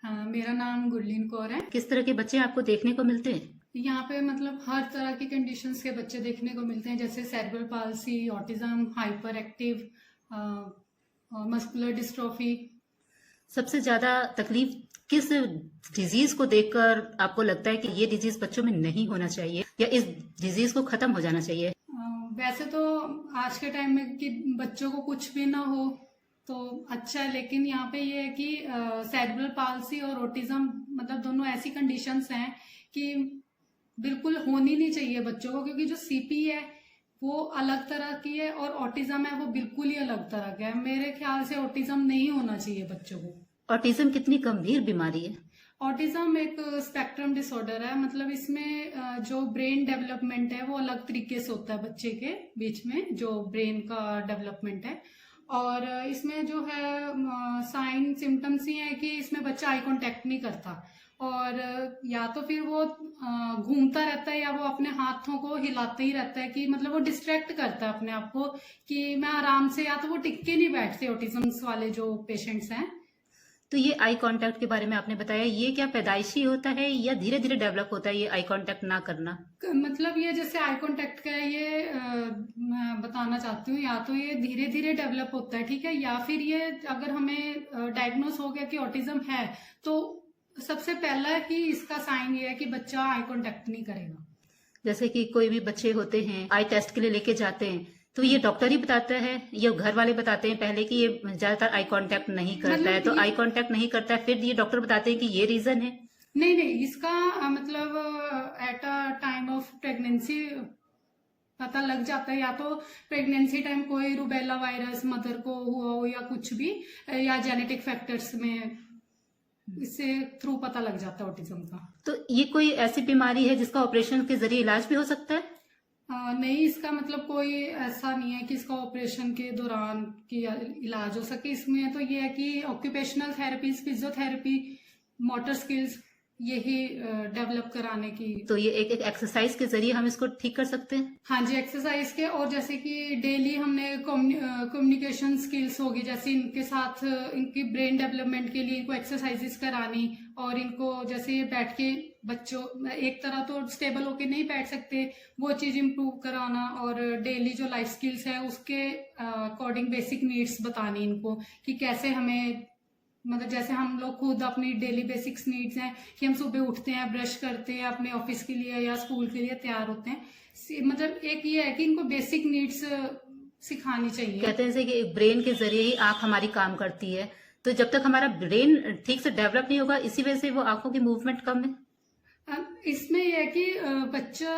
हाँ, मेरा नाम गुरलीन कौर है। किस तरह के बच्चे आपको देखने को मिलते हैं? यहाँ पे मतलब हर तरह की कंडीशंस के बच्चे देखने को मिलते हैं, जैसे cerebral palsy, autism, hyper active, muscular dystrophy. सबसे ज्यादा तकलीफ किस डिजीज को देखकर आपको लगता है कि ये डिजीज बच्चों में नहीं होना चाहिए या इस डिजीज को खत्म हो जाना चाहिए? वैसे तो आज के टाइम में कि बच्चों को कुछ भी ना हो तो अच्छा है, लेकिन यहाँ पे ये है कि सेरेब्रल पाल्सी और ऑटिज्म मतलब दोनों ऐसी कंडीशंस हैं कि बिल्कुल होनी नहीं चाहिए बच्चों को, क्योंकि जो सीपी है वो अलग तरह की है और ऑटिज्म है वो बिल्कुल ही अलग तरह का है। मेरे ख्याल से ऑटिज्म नहीं होना चाहिए बच्चों को। ऑटिज्म कितनी गंभीर बीमारी है? ऑटिज्म एक स्पेक्ट्रम डिसऑर्डर है, मतलब इसमें जो ब्रेन डेवलपमेंट है वो अलग तरीके से होता है बच्चे के बीच में, जो ब्रेन का डेवलपमेंट है। और इसमें जो है साइन सिम्टम्स ही है कि इसमें बच्चा आई कांटेक्ट नहीं करता, और या तो फिर वो घूमता रहता है या वो अपने हाथों को हिलाते ही रहता है, कि मतलब वो डिस्ट्रैक्ट करता है अपने आप को कि मैं आराम से, या तो वो टिक के नहीं बैठते ऑटिज्म वाले जो पेशेंट्स हैं। तो ये आई कांटेक्ट के बारे में आपने बताया, ये क्या पैदाइशी होता है या धीरे धीरे डेवलप होता है ये आई कांटेक्ट ना करना? मतलब ये जैसे आई कांटेक्ट का है, ये मैं बताना चाहती हूँ, या तो ये धीरे धीरे डेवलप होता है, ठीक है, या फिर ये अगर हमें डायग्नोस हो गया कि ऑटिज्म है तो सबसे पहला ही इसका साइन ये है कि बच्चा आई कांटेक्ट नहीं करेगा। जैसे कि कोई भी बच्चे होते हैं आई टेस्ट के लिए लेके जाते हैं, तो ये डॉक्टर ही बताता है या घर वाले बताते हैं पहले कि ये ज्यादातर आई कांटेक्ट नहीं करता है, तो आई कांटेक्ट नहीं करता है, फिर ये डॉक्टर बताते हैं कि ये रीजन है? नहीं नहीं, इसका मतलब at a time of pregnancy पता लग जाता है, या तो प्रेगनेंसी टाइम कोई रूबेला वायरस मदर को हुआ हो या कुछ भी, या जेनेटिक फैक्टर्स में, इससे थ्रू पता लग जाता है ऑटिज्म का। तो ये कोई ऐसी बीमारी है जिसका ऑपरेशन के जरिए इलाज भी हो सकता है? नहीं, इसका मतलब कोई ऐसा नहीं है कि इसका ऑपरेशन के दौरान की इलाज हो सके। इसमें तो ये है कि occupational therapies, physiotherapy, motor skills यही डेवलप कराने की। तो ये एक एक्सरसाइज के जरिए हम इसको ठीक कर सकते हैं? हाँ जी, एक्सरसाइज के, और जैसे कि डेली हमने कम्युनिकेशन स्किल्स होगी, जैसे इनके साथ इनकी ब्रेन डेवलपमेंट के लिए इनको एक्सरसाइजेस करानी, और इनको जैसे ये बैठ के बच्चों एक तरह तो स्टेबल होके नहीं बैठ सकते, वो चीज इम्प्रूव कराना, और डेली जो लाइफ स्किल्स है उसके अकॉर्डिंग बेसिक नीड्स बतानी इनको, कि कैसे हमें, मतलब जैसे हम लोग खुद अपनी डेली बेसिक्स नीड्स हैं कि हम सुबह उठते हैं, ब्रश करते हैं, अपने ऑफिस के लिए या स्कूल के लिए तैयार होते हैं, मतलब एक ये है कि इनको बेसिक नीड्स सिखानी चाहिए। कहते हैं कि ब्रेन के जरिए ही आंख हमारी काम करती है, तो जब तक हमारा ब्रेन ठीक से डेवलप नहीं होगा, इसी वजह से वो आंखों की मूवमेंट कम है। इसमें यह है कि बच्चा,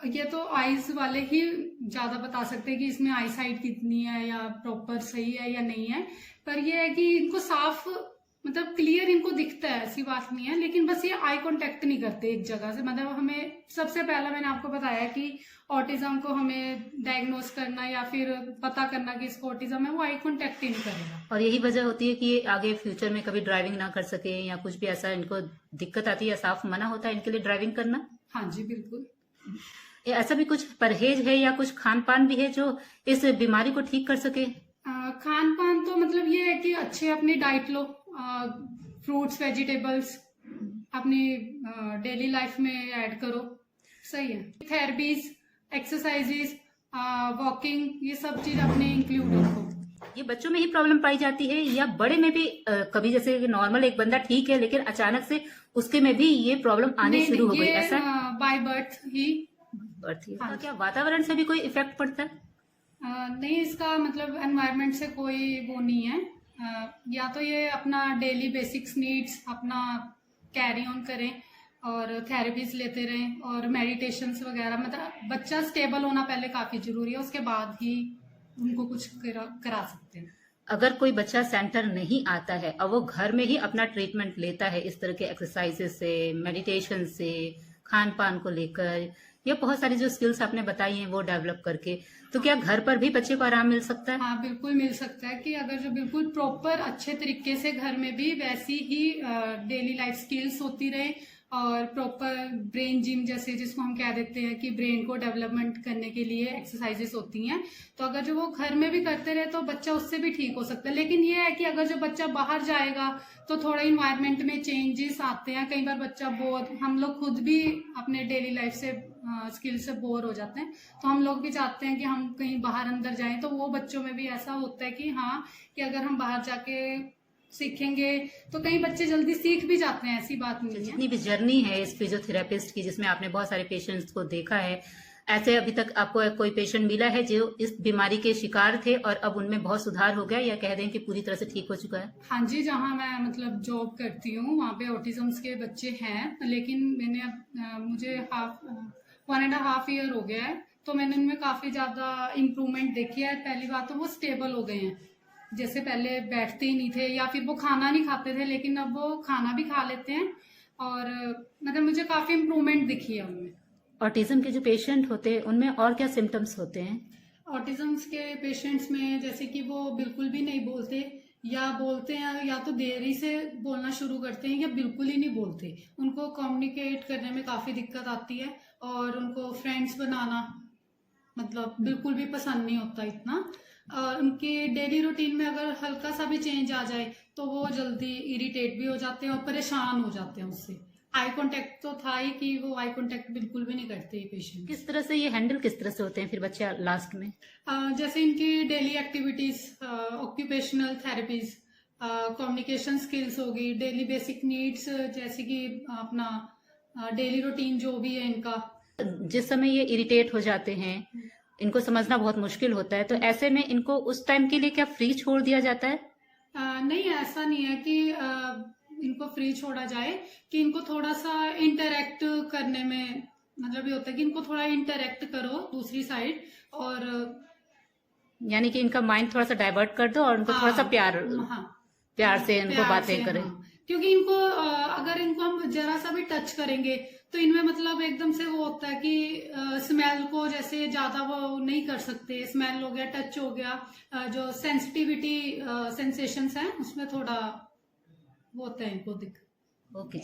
ये तो आईज वाले ही ज्यादा बता सकते हैं कि इसमें आई साइट कितनी है या प्रॉपर सही है या नहीं है, पर यह है कि इनको साफ, मतलब क्लियर इनको दिखता है, ऐसी बात नहीं है, लेकिन बस ये आई कांटेक्ट नहीं करते एक जगह से। मतलब हमें सबसे पहला मैंने आपको बताया कि ऑटिज्म को हमें डायग्नोस करना या फिर पता करना कि इसको ऑटिज्म है, वो आई कांटेक्ट ही नहीं करेगा। और यही वजह होती है कि ये आगे फ्यूचर में कभी ड्राइविंग ना कर सके या कुछ भी ऐसा इनको दिक्कत आती है या साफ मना होता है इनके लिए ड्राइविंग करना? हाँ जी, बिल्कुल। ऐसा भी कुछ परहेज है या कुछ खान पान भी है जो इस बीमारी को ठीक कर सके? खान पान तो मतलब ये है कि अच्छे अपनी डाइट लो, फ्रूट्स वेजिटेबल्स अपनी डेली लाइफ में ऐड करो, सही है। थेरेपीज, एक्सरसाइजेस, वॉकिंग, ये सब चीज अपने इंक्लूड रखो। ये बच्चों में ही प्रॉब्लम पाई जाती है या बड़े में भी? कभी जैसे नॉर्मल एक बंदा ठीक है लेकिन अचानक से उसके में भी ये प्रॉब्लम आनी शुरू हो गई, ऐसा? बाय बर्थ ही। हाँ। क्या वातावरण से भी कोई इफेक्ट पड़ता है? नहीं, इसका मतलब एनवायरनमेंट से कोई वो नहीं है। या तो ये अपना डेली बेसिक्स नीड्स अपना कैरी ऑन करें और थेरेपीज लेते रहें और मेडिटेशंस वगैरह, मतलब बच्चा स्टेबल होना पहले काफी जरूरी है, उसके बाद ही उनको कुछ करा सकते हैं। अगर कोई बच्चा सेंटर नहीं आता है और वो घर में ही अपना ट्रीटमेंट लेता है इस तरह के एक्सरसाइजेस से, मेडिटेशन से, खान पान को लेकर, या बहुत सारी जो स्किल्स आपने बताई हैं वो डेवलप करके, तो क्या घर पर भी बच्चे को आराम मिल सकता है? हाँ, बिल्कुल मिल सकता है, कि अगर जो बिल्कुल प्रॉपर अच्छे तरीके से घर में भी वैसी ही डेली लाइफ स्किल्स होती रहे और प्रॉपर ब्रेन जिम जैसे जिसको हम कह देते हैं कि ब्रेन को डेवलपमेंट करने के लिए एक्सरसाइजेस होती हैं। तो अगर जो वो घर में भी करते रहे तो बच्चा उससे भी ठीक हो सकता है। लेकिन ये है कि अगर जो बच्चा बाहर जाएगा तो थोड़ा इन्वायरमेंट में चेंजेस आते हैं। कई बार बच्चा बोर, हम लोग खुद भी अपने डेली लाइफ से स्किल से बोर हो जाते हैं, तो हम लोग भी चाहते हैं कि हम कहीं बाहर अंदर जाएं। तो वो बच्चों में भी ऐसा होता है कि हाँ, कि अगर हम बाहर जाके सीखेंगे तो कई बच्चे जल्दी सीख भी जाते हैं, ऐसी बात नहीं है। जितनी भी जर्नी है इस फिजियोथेरेपिस्ट की, जिसमें आपने बहुत सारे पेशेंट्स को देखा है, ऐसे अभी तक आपको कोई पेशेंट मिला है जो इस बीमारी के शिकार थे और अब उनमें बहुत सुधार हो गया, या कह दें कि पूरी तरह से ठीक हो चुका है? हाँ जी, जहाँ मैं मतलब जॉब करती हूँ वहाँ पे ऑटिज्म्स के बच्चे हैं, लेकिन मैंने मुझे 1.5 ईयर हो गया है, तो मैंने उनमें काफी ज्यादा इम्प्रूवमेंट देखी है। पहली बात तो वो स्टेबल हो गए हैं, जैसे पहले बैठते ही नहीं थे या फिर वो खाना नहीं खाते थे, लेकिन अब वो खाना भी खा लेते हैं। और मतलब मुझे काफी इम्प्रूवमेंट दिखी है उनमें। ऑटिज्म के जो पेशेंट होते हैं उनमें और क्या सिम्टम्स होते हैं? ऑटिज्म्स के पेशेंट्स में जैसे कि वो बिल्कुल भी नहीं बोलते, या बोलते हैं या तो देरी से बोलना शुरू करते हैं या बिल्कुल ही नहीं बोलते। उनको कम्युनिकेट करने में काफी दिक्कत आती है, और उनको फ्रेंड्स बनाना मतलब बिल्कुल भी पसंद नहीं होता इतना। उनकी डेली रूटीन में अगर हल्का सा भी चेंज आ जाए तो वो जल्दी इरिटेट भी हो जाते हैं और परेशान हो जाते हैं उससे। आई कांटेक्ट तो था ही कि वो आई कांटेक्ट बिल्कुल भी नहीं करते ये पेशेंट। किस तरह से ये हैंडल किस तरह से होते हैं फिर बच्चे लास्ट में? जैसे इनकी daily activities, occupational therapies, communication skills होगी, डेली बेसिक नीड्स जैसे कि अपना डेली रूटीन जो भी है इनका। जिस समय ये इरिटेट हो जाते हैं, इनको समझना बहुत मुश्किल होता है, तो ऐसे में इनको उस टाइम के लिए क्या फ्री छोड़ दिया जाता है? नहीं, ऐसा नहीं है कि इनको फ्री छोड़ा जाए, कि इनको थोड़ा सा इंटरेक्ट करने में मतलब ये होता है कि इनको थोड़ा इंटरेक्ट करो दूसरी साइड, और यानी कि इनका माइंड थोड़ा सा डाइवर्ट कर दो और उनको थोड़ा सा हाँ, प्यार से इनको प्यार बातें से, करें। हाँ। क्योंकि इनको अगर इनको हम जरा सा भी टच करेंगे तो इनमें मतलब एकदम से वो होता है कि स्मेल को जैसे ज्यादा वो नहीं कर सकते। स्मेल हो गया, टच हो गया, जो सेंसिटिविटी सेंसेशंस हैं उसमें थोड़ा वो होता है इनको दिक्कत। ओके।